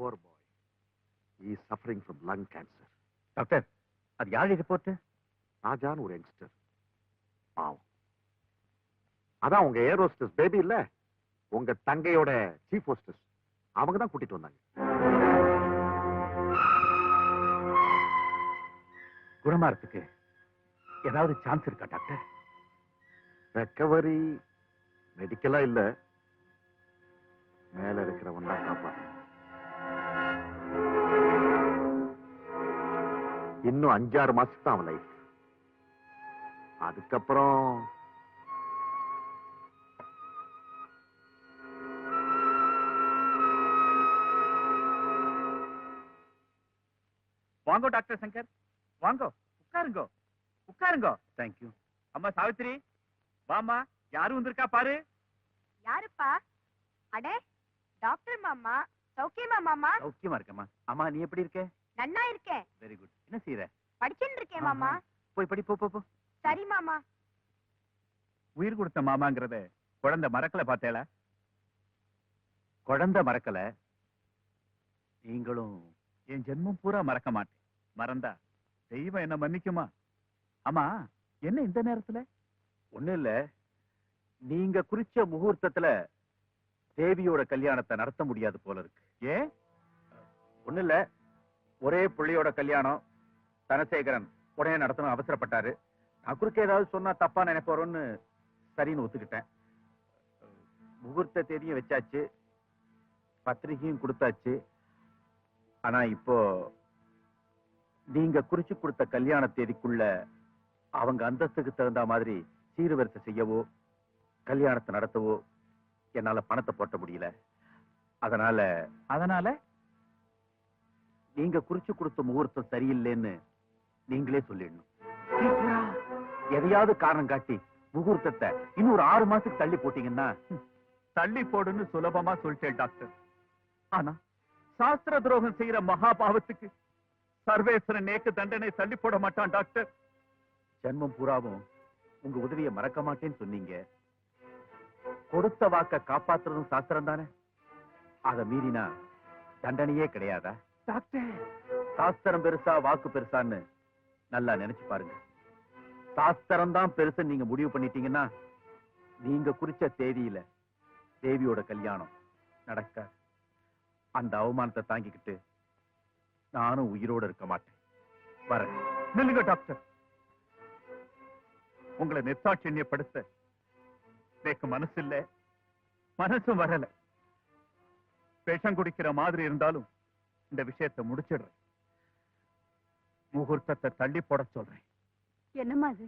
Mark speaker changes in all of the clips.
Speaker 1: poor boy. He is suffering from lung cancer.
Speaker 2: Doctor, அது யாரு report?
Speaker 1: ராஜான்னு ஒரு யங்ஸ்டர். பாவம். அதான் உங்க ஏர் ஹோஸ்டஸ் பேபி இல்ல, உங்க தங்கையோட சீஃப் ஹோஸ்டஸ், அவங்க தான் கூட்டிட்டு வந்தாங்க.
Speaker 2: குணமாறதுக்கு ஏதாவது சான்ஸ் இருக்கா டாக்டர்?
Speaker 1: ரெக்கவரி மெடிக்கலா இல்ல, மேல இருக்கிறவன் தான் காப்பாற்ற. இன்னும் 5-6 மாசத்துக்கு தான் அவன் லைஃப். அதுக்கப்புறம்
Speaker 2: வாங்கோ டாக்டர் சங்கர், வாங்கோ, உட்காருங்கோ உட்காருங்கோ. தேங்க்யூ. அம்மா சாவித்திரி, வாமா, யாரும் வந்திருக்கா பாரு.
Speaker 3: யாருப்பா? அடே, டாக்டர் மாமா. சௌக்கியமா மாமா?
Speaker 2: சௌக்கியமா இருக்கம்மா. அம்மா, நீ எப்படி இருக்க?
Speaker 3: நன்னா இருக்கேன்.
Speaker 2: Very good. என்ன செய்யற?
Speaker 3: படிச்சுட்டு இருக்கேன் மாமா.
Speaker 2: போய் படி, போ போ.
Speaker 3: சரி மாமா.
Speaker 2: உயிர் கொடுத்த மாமாங்கிறத குழந்தை மறக்கல பார்த்தேளா? குழந்தை மறக்கல, நீங்களும் என் ஜென்மம் பூரா மறக்க மாட்டேன். மறந்தா தெய்வம் என்ன மன்னிக்குமா? ஆமா, என்ன இந்த நேரத்துல? ஒண்ணு இல்ல, நீங்க குறிச்ச முகூர்த்தத்துல தேவியோட கல்யாணத்தை நடத்த முடியாது போல இருக்கு. ஏன்? ஒண்ணு இல்ல, ஒரே புள்ளியோட கல்யாணம், தனசேகரன் உடனே நடத்தணும் அவசரப்பட்டாரு. நான் குறுக்க ஏதாவது சொன்னா தப்பா நினைப்போறோன்னு சரின்னு ஒத்துக்கிட்டேன். முகூர்த்த தேதியும் வச்சாச்சு, பத்திரிகையும் கொடுத்தாச்சு. ஆனா இப்போ நீங்க குறிச்சு கொடுத்த கல்யாண தேதிக்குள்ள அவங்க அந்தஸ்துக்கு தகுந்த மாதிரி சீர்வரிசை செய்யவோ கல்யாணத்தை நடத்தவோ என்னால பணத்தை போட்ட முடியல. அதனால நீங்க குறிச்சு கொடுத்த முகூர்த்தம் சரியில்லைன்னு நீங்களே சொல்லிடணும். எதையாவது காரணம் காட்டி முகூர்த்தத்தை இன்னொரு 6 மாசத்துக்கு தள்ளி போட்டீங்கன்னா. தள்ளி போடுன்னு சுலபமா சொல்லிட்டேன் டாக்டர். ஆனா சாஸ்திர துரோகம் செய்யற மகா பாவத்துக்கு சர்வேஸ்வரன் நேக்கு தண்டனை தள்ளி போட மாட்டான் டாக்டர். ஜென்மம் பூராவும் உங்க உதவியை மறக்க மாட்டேன்னு சொன்னீங்க. கொடுத்த வாக்க காப்பாத்துறதும் சாஸ்திரம் தானே. அத மீறினா தண்டனையே கிடையாதா டாக்டர்? சாஸ்திரம் பெருசா வாக்கு பெருசான்னு நல்லா நினைச்சு பாருங்க. சாஸ்திரம் தான் பெருசு நீங்க முடிவு பண்ணிட்டீங்கன்னா நீங்க குறிச்ச தேதியில தேவியோட கல்யாணம் நடக்காது. அந்த அவமானத்தை தாங்கிக்கிட்டு நானும் உயிரோட இருக்க மாட்டேன். வரேன். நில்லுங்க டாக்டர், உங்களை நிர்சாட்சியப்படுத்த எனக்கு மனசு இல்ல, மனசும் வரல. விஷம் குடிக்கிற மாதிரி இருந்தாலும் இந்த விஷயத்தை முடிச்சிடுறேன். முகூர்த்தத்தை தள்ளி போட சொல்றேன்.
Speaker 3: என்னம்மா அது?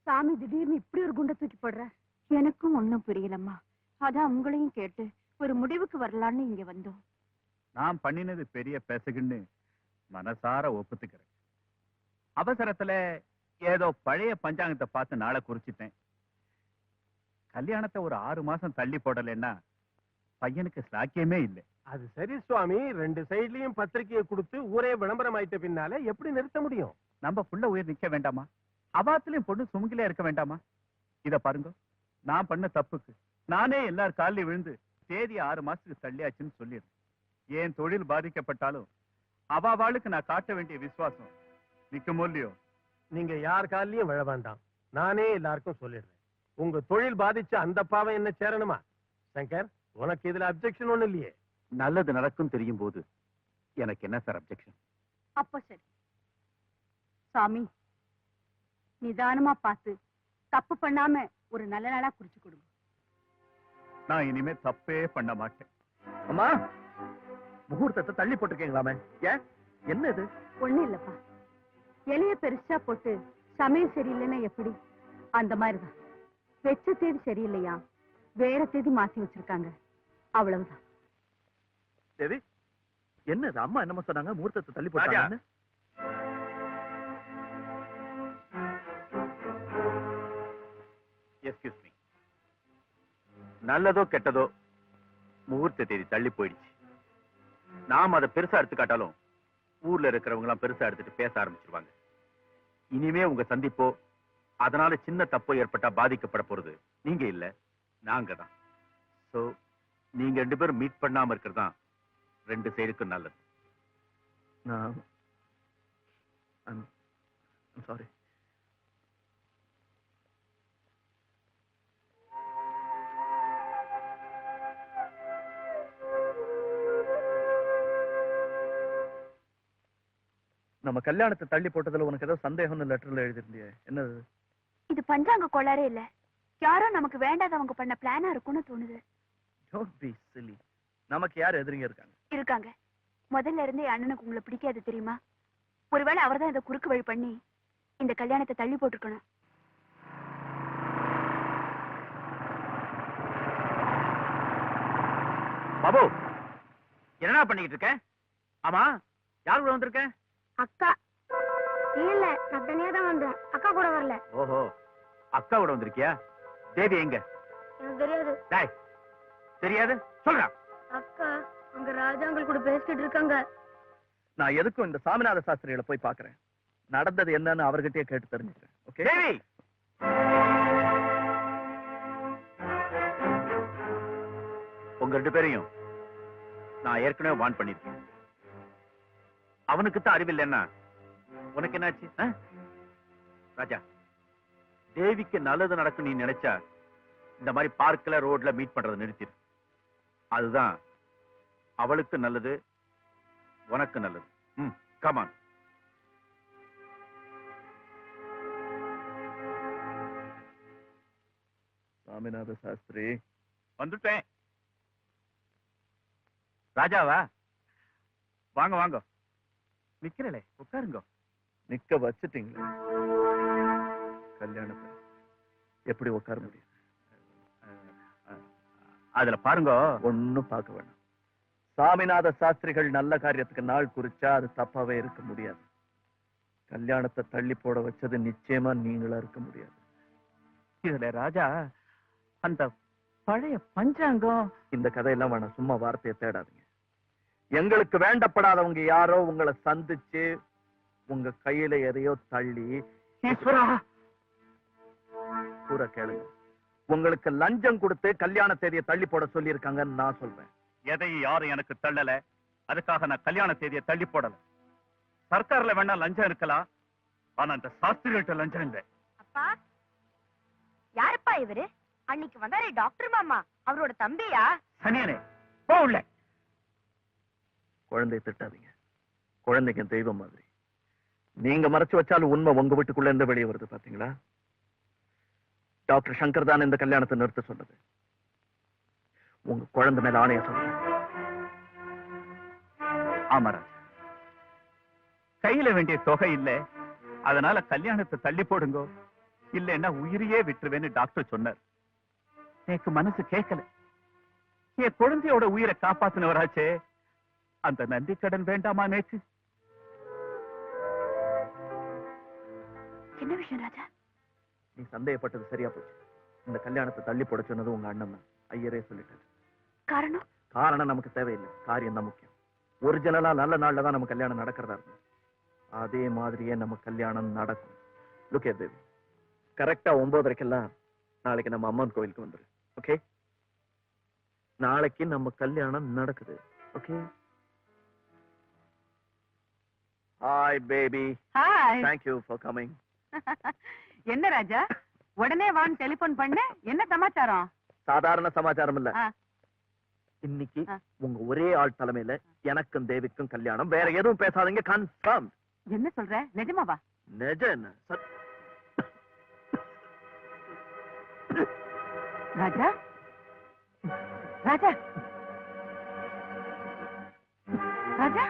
Speaker 3: சாமி திடீர்னு இப்படி ஒரு குண்டை தூக்கி போடுற? எனக்கும் ஒண்ணும் புரியலம்மா. அதான் உங்களையும் கேட்டு ஒரு முடிவுக்கு வரலான்னு இங்க வந்தோம்.
Speaker 2: நான் பண்ணினது பெரிய பேசுகின்னு மனசார ஒப்புத்துக்கிறேன். அவசரத்துல ஏதோ பழைய பஞ்சாங்கத்தை பார்த்து நாளை குறிச்சிட்டேன். கல்யாணத்தை ஒரு 6 மாசம் தள்ளி போடலைன்னா பையனுக்கு சாக்கியமே இல்லை.
Speaker 4: அது சரி சுவாமி, 2 சைட்லயும் பத்திரிகையை கொடுத்து ஊரே விளம்பரம் ஆயிட்ட பின்னால எப்படி நிறுத்த முடியும்?
Speaker 2: நம்ம புள்ள உயிர் நிக்க வேண்டாமா? அவாத்திலையும் பொண்ணு சுமுகிலே இருக்க வேண்டாமா? இத பாருங்க, நான் பண்ண தப்புக்கு நானே எல்லார் காலிலையும் விழுந்து தேதி 6 மாசத்துக்கு தள்ளியாச்சுன்னு சொல்லிடுறேன். என் தொழில் பாதிக்கப்பட்டாலும் அவாளுக்கு நான் காட்ட வேண்டிய விசுவாசம் நிக்குமோ இல்லையோ?
Speaker 4: நீங்க யார் காலிலையும் விழ வேண்டாம். நானே எல்லாருக்கும் சொல்லிடுறேன். உங்க தொழில் பாதிச்ச அந்த பாவம் என்ன சேரணுமா? சங்கர், உனக்கு இதுல அப்செக்ஷன் ஒண்ணு இல்லையே?
Speaker 2: நல்லது நடக்கும் தெரியும் போது எனக்கு என்ன சார் அப்செக்ஷன்?
Speaker 3: அப்ப சரி சாமி, நிதானமா பார்த்து தப்பு பண்ணாம ஒரு நல்ல நாளா குறிச்சு கொடுங்க.
Speaker 2: நான் இனிமே தப்பே பண்ண மாட்டேன். அம்மா, முகூர்த்தத்தை தள்ளி போட்டிருக்கீங்களாமே, ஏன்? என்ன இது?
Speaker 3: ஒண்ணு இல்லப்பா, இலைய பெருசா போட்டு சமயம் சரியில்லைன்னா எப்படி? அந்த மாதிரிதான். வெச்ச தேதி சரியில்லையா, வேற தேதி மாத்தி வச்சிருக்காங்க, அவ்வளவுதான்.
Speaker 2: தேவி, என்னது? அம்மா என்னமா சொன்னாங்க? முகூர்த்தத்தை தள்ளி போட்டாங்க. Excuse me. நல்லதோ கெட்டதோ முகூர்த்த தேதி தள்ளி போயிடுச்சு. நாம் அதை பெருசா எடுத்துக்காட்டாலும் ஊர்ல இருக்கிறவங்க எல்லாம் பெருசா எடுத்துட்டு பேச ஆரம்பிச்சிருவாங்க. இனிமே உங்க சந்திப்போ அதனால சின்ன தப்போ ஏற்பட்டா பாதிக்கப்பட போறது நீங்க இல்ல, நாங்க தான். சோ நீங்க 2 பேரும் மீட் பண்ணாம இருக்கிறது தான் ரெண்டு சைடுக்கும் நல்லது.
Speaker 5: நான் சாரி. நம்ம கல்யாணத்தை தள்ளி போட்டதுல உனக்கு ஏதோ சந்தேகம்னு லெட்டர்ல எழுதிருந்தியே, என்னது?
Speaker 6: இது பஞ்சாங்க கோளாறே இல்ல, யாரோ நமக்கு வேண்டாதவங்க பண்ண பிளானா இருக்கும்னு தோணுது.
Speaker 5: Don't be silly. நமக்கு யார் எதிரிங்க இருக்காங்க?
Speaker 6: இருக்காங்க. முதல்ல இருந்தே என் அண்ணனுக்கு உங்களை பிடிக்காது தெரியுமா? ஒருவேளை அவர்தான் இதை குறுக்கு வழி பண்ணி இந்த கல்யாணத்தை தள்ளி போட்டிருக்கணும்.
Speaker 2: பாபு, என்னடா பண்ணிக்கிட்டு இருக்க? ஆமா, யார் கூட வந்திருக்க?
Speaker 7: அக்கா இல்ல, நான் தனியா தான் வந்தேன், அக்கா கூட வரல.
Speaker 2: ஓஹோ, அக்கா கூட வந்திருக்கியா? தேவி எங்க?
Speaker 7: எனக்கு தெரியாது.
Speaker 2: டேய், தெரியாது சொல்றா.
Speaker 7: அக்கா அங்க ராஜாங்கள் கூட பேசிட்டு இருக்காங்க.
Speaker 5: நான் எதுக்கும் இந்த சாமிநாத சாஸ்திரிகளை போய் பார்க்கறேன். நடந்தது என்னன்னு அவர்கிட்டயே கேட்டு தெரிஞ்சுக்கிறேன். ஓகே?
Speaker 2: தேவி, உங்க ரெண்டு பேரையும் நான் ஏற்கனவே வார்ன் பண்ணிருக்கேன். அவனுக்கு தான் அறிவில்லைன்னா உனக்கு என்னாச்சு? ராஜா, தேவிக்கு நல்லது நடக்கும் நீ நினைச்சா இந்த மாதிரி பார்க்ல ரோட்ல மீட் பண்றதை நிறுத்திடு. அதுதான் அவளுக்கு நல்லது, உனக்கு நல்லது. கமான்.
Speaker 5: சாமிநாத சாஸ்திரி,
Speaker 2: வந்துட்டேன். ராஜாவா? வாங்க வாங்க, நிக்கிறே, உட்காருங்க.
Speaker 5: நிக்க வச்சுட்டீங்களே, கல்யாணத்தை எப்படி உட்கார முடியும்?
Speaker 2: அதுல பாருங்க.
Speaker 5: ஒண்ணும் பார்க்க வேண்டாம். சாமிநாத சாஸ்திரிகள் நல்ல காரியத்துக்கு நாள் குறிச்சா அது தப்பாவே இருக்க முடியாது. கல்யாணத்தை தள்ளி போட வச்சது நிச்சயமா நீங்களா இருக்க முடியாது.
Speaker 2: இதுல ராஜா அந்த பழைய பஞ்சாங்கம்,
Speaker 5: இந்த கதையெல்லாம் வேணாம், சும்மா வார்த்தையை தேடாதீங்க. எங்களுக்கு வேண்டப்படாதவங்க யாரோ உங்களை சந்திச்சு உங்க கையில எதையோ தள்ளி கூற கேளுங்க. உங்களுக்கு லஞ்சம் கொடுத்து கல்யாண தேதியை தள்ளி போட சொல்லி இருக்காங்கன்னு நான் சொல்றேன்.
Speaker 2: எதையும் யாரும் எனக்கு தள்ளல, அதுக்காக நான் கல்யாண தேதியை தள்ளி போடல. சர்க்கார்ல வேணா லஞ்சம் இருக்கலாம், ஆனா அந்த சாஸ்திரிகிட்ட லஞ்சம் இல்லை.
Speaker 6: அப்பா, யாருப்பா இவரு? அன்னைக்கு வந்தாரே டாக்டர் மாமா, அவரோட தம்பியா?
Speaker 2: சனியனே, போகல.
Speaker 5: குழந்தையை திட்டாதீங்க. குழந்தைக்கு தெய்வம் மாதிரி. நீங்க மறைச்சு வச்சாலும் உண்மை உங்க வீட்டுக்குள்ள இருந்து வெளியே வருது, பாத்தீங்களா? டாக்டர் சங்கர் தான் இந்த கல்யாணத்தை நிறுத்த சொன்னது. உங்க குழந்தை மேல ஆணைய சொல்றேன்.
Speaker 2: ஆமா ராஜா, கையில வேண்டிய தொகை இல்ல, அதனால கல்யாணத்தை தள்ளி போடுங்க, இல்லைன்னா உயிரையே விட்டுருவேன்னு டாக்டர் சொன்னார். எனக்கு மனசு கேட்கல. என் குழந்தையோட உயிரை காப்பாத்தினவராச்சே, அந்த நன்றி கடன் வேண்டாமா நேற்று?
Speaker 6: என்ன விஷயம் ராஜா?
Speaker 5: நீ சந்தேகப்பட்டது சரியா போச்சு. இந்த கல்யாணத்தை தள்ளி போட சொன்னது உங்க அண்ணன் தான். ஐயரே சொல்லிட்டாரு.
Speaker 6: காரணம்?
Speaker 5: காரணம் நமக்கு தேவையில்லை, காரியம் தான் முக்கியம். ஒரிஜினலா நல்ல நாள்ல தான் நம்ம கல்யாணம் நடக்கிறதா இருக்கும். அதே மாதிரியே நம்ம கல்யாணம் நடக்கும். லுக் தேவி, கரெக்டா 9:30க்கெல்லாம் நாளைக்கு நம்ம அம்மன் கோவிலுக்கு வந்துரு. ஓகே? நாளைக்கு நம்ம கல்யாணம் நடக்குது. Okay? Hi baby.
Speaker 3: Hi.
Speaker 5: Thank you for coming.
Speaker 3: என்ன ராஜா, உடனே வான்னு டெலிபோன் பண்ண, என்ன சமாச்சாரம்?
Speaker 5: சாதாரண சமாச்சாரம் இல்ல.
Speaker 3: ஆ.
Speaker 5: இன்னைக்கு உங்க ஒரே ஆள் தலைமையில எனக்கும் தேவிக்கும் கல்யாணம். வேற எதுவும் பேசாதீங்க, கன்ஃபார்ம்.
Speaker 3: என்ன சொல்ற, நிஜமாவா?
Speaker 5: நிஜம் என்ன?
Speaker 3: ராஜா, ராஜா, ராஜா,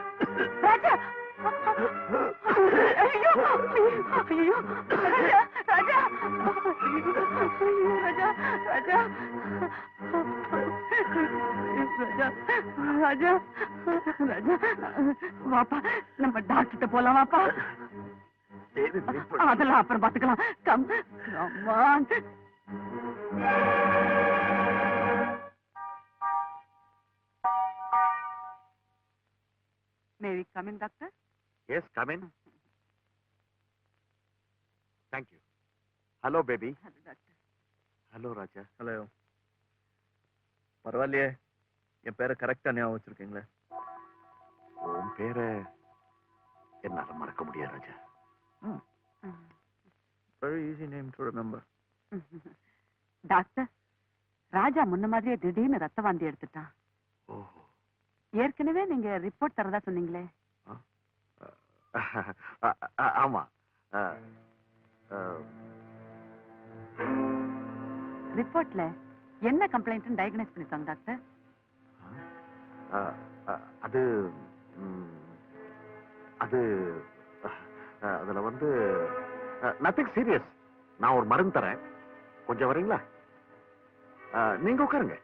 Speaker 3: ராஜா, ஐயோ, ஐயோ, ராஜா, ராஜா, ஐயோ, ராஜா, ராஜா, ராஜா, ராஜா, ராஜா, வாப்பா, நம்ம டாக்டர்கிட்ட போலாம், வாப்பா.
Speaker 5: தேவி wait பண்ணு.
Speaker 3: அதெல்லாம் அப்புறம் பாத்துக்கலாம். Come on. May we come in, doctor?
Speaker 1: Yes, come in. Thank you. Hello, baby.
Speaker 3: Hello, doctor.
Speaker 1: Hello, Raja.
Speaker 5: Hello. பரவாயில்லையே, என் பேரை கரெக்டா ஞாபகம் வச்சிருக்கீங்களே.
Speaker 1: உன் பேரை என்னால மறக்க முடியாது Raja.
Speaker 5: Very easy name to remember.
Speaker 3: Doctor, Raja முன்ன மாதிரியே திடீர்னு ரத்த வாந்தி எடுத்துட்டான்.
Speaker 1: ஓஹோ.
Speaker 3: ஏற்கனவே நீங்க ரிப்போர்ட் தரதா சொன்னீங்களே.
Speaker 1: ஆமா.
Speaker 3: ரிப்போர்ட்ல என்ன கம்ப்ளைண்ட் டயக்னைஸ் பண்ணிருக்காங்க டாக்டர்?
Speaker 1: அது அது அதுல வந்து நத்திங் சீரியஸ். நான் ஒரு மருந்து தரேன், கொஞ்சம் வரீங்களா? நீங்க உட்காருங்க.